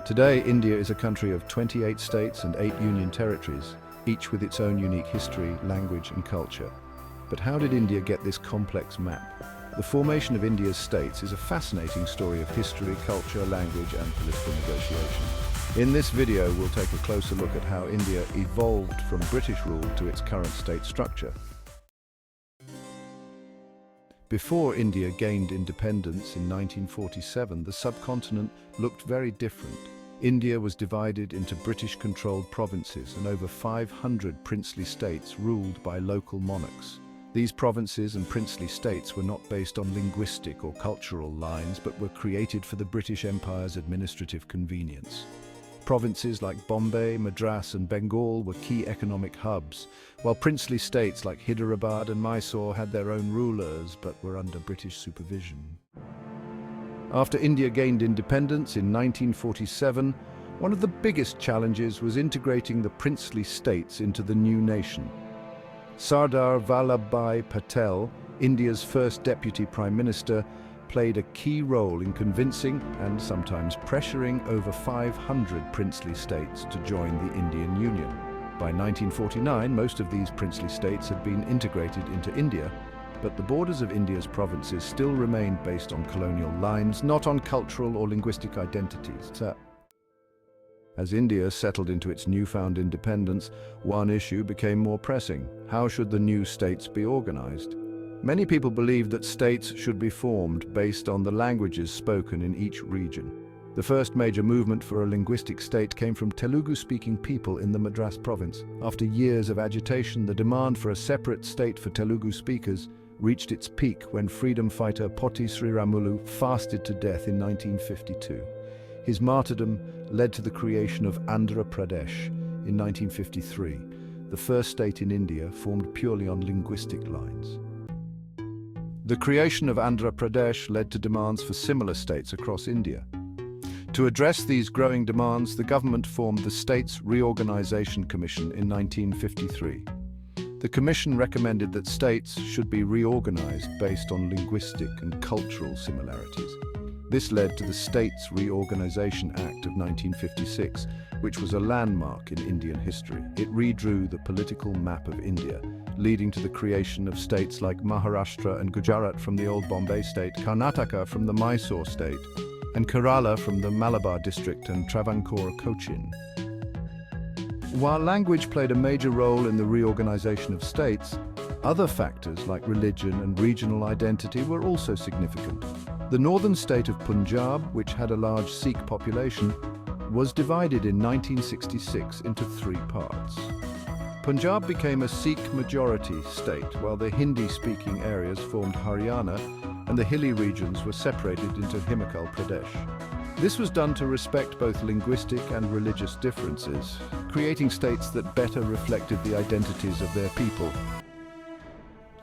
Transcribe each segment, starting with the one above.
Today, India is a country of 28 states and 8 union territories, each with its own unique history, language and culture. But how did India get this complex map? The formation of India's states is a fascinating story of history, culture, language and political negotiation. In this video, we'll take a closer look at how India evolved from British rule to its current state structure. Before India gained independence in 1947, the subcontinent looked very different. India was divided into British-controlled provinces and over 500 princely states ruled by local monarchs. These provinces and princely states were not based on linguistic or cultural lines, but were created for the British Empire's administrative convenience. Provinces like Bombay, Madras and Bengal were key economic hubs, while princely states like Hyderabad and Mysore had their own rulers but were under British supervision. After India gained independence in 1947, one of the biggest challenges was integrating the princely states into the new nation. Sardar Vallabhbhai Patel, India's first deputy prime minister, played a key role in convincing and sometimes pressuring over 500 princely states to join the Indian Union. By 1949, most of these princely states had been integrated into India, but the borders of India's provinces still remained based on colonial lines, not on cultural or linguistic identities. As India settled into its newfound independence, one issue became more pressing. How should the new states be organized? Many people believed that states should be formed based on the languages spoken in each region. The first major movement for a linguistic state came from Telugu-speaking people in the Madras province. After years of agitation, the demand for a separate state for Telugu speakers reached its peak when freedom fighter Potti Sriramulu fasted to death in 1952. His martyrdom led to the creation of Andhra Pradesh in 1953, the first state in India formed purely on linguistic lines. The creation of Andhra Pradesh led to demands for similar states across India. To address these growing demands, the government formed the States Reorganization Commission in 1953. The commission recommended that states should be reorganized based on linguistic and cultural similarities. This led to the States Reorganization Act of 1956, which was a landmark in Indian history. It redrew the political map of India, leading to the creation of states like Maharashtra and Gujarat from the old Bombay state, Karnataka from the Mysore state, and Kerala from the Malabar district and Travancore Cochin. While language played a major role in the reorganization of states, other factors like religion and regional identity were also significant. The northern state of Punjab, which had a large Sikh population, was divided in 1966 into 3 parts. Punjab became a Sikh-majority state, while the Hindi-speaking areas formed Haryana and the hilly regions were separated into Himachal Pradesh. This was done to respect both linguistic and religious differences, creating states that better reflected the identities of their people.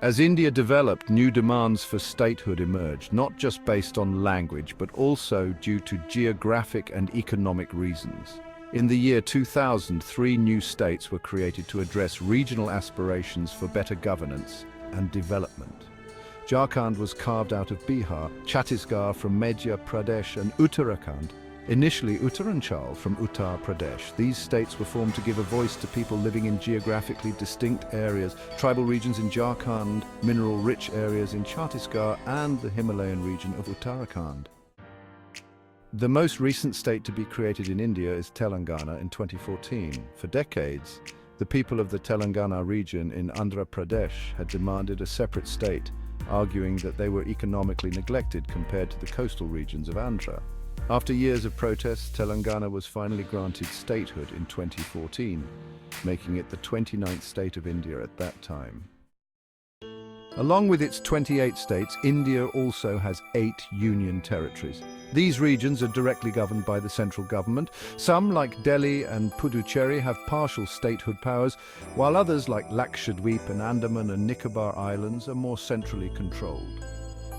As India developed, new demands for statehood emerged, not just based on language, but also due to geographic and economic reasons. In the year 2000, 3 new states were created to address regional aspirations for better governance and development. Jharkhand was carved out of Bihar, Chhattisgarh from Madhya Pradesh and Uttarakhand, initially Uttaranchal from Uttar Pradesh. These states were formed to give a voice to people living in geographically distinct areas, tribal regions in Jharkhand, mineral-rich areas in Chhattisgarh and the Himalayan region of Uttarakhand. The most recent state to be created in India is Telangana in 2014. For decades, the people of the Telangana region in Andhra Pradesh had demanded a separate state, arguing that they were economically neglected compared to the coastal regions of Andhra. After years of protests, Telangana was finally granted statehood in 2014, making it the 29th state of India at that time. Along with its 28 states, India also has 8 union territories. These regions are directly governed by the central government. Some, like Delhi and Puducherry, have partial statehood powers, while others, like Lakshadweep and Andaman and Nicobar Islands, are more centrally controlled.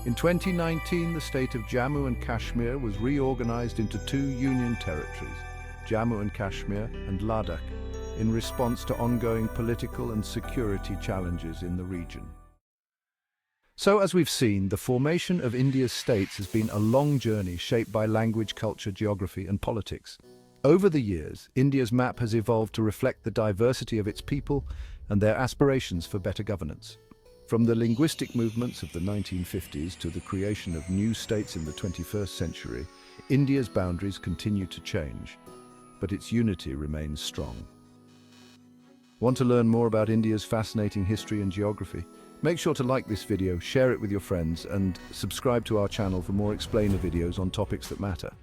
In 2019, the state of Jammu and Kashmir was reorganized into 2 union territories, Jammu and Kashmir and Ladakh, in response to ongoing political and security challenges in the region. So, as we've seen, the formation of India's states has been a long journey shaped by language, culture, geography and politics. Over the years, India's map has evolved to reflect the diversity of its people and their aspirations for better governance. From the linguistic movements of the 1950s to the creation of new states in the 21st century, India's boundaries continue to change, but its unity remains strong. Want to learn more about India's fascinating history and geography? Make sure to like this video, share it with your friends, and subscribe to our channel for more explainer videos on topics that matter.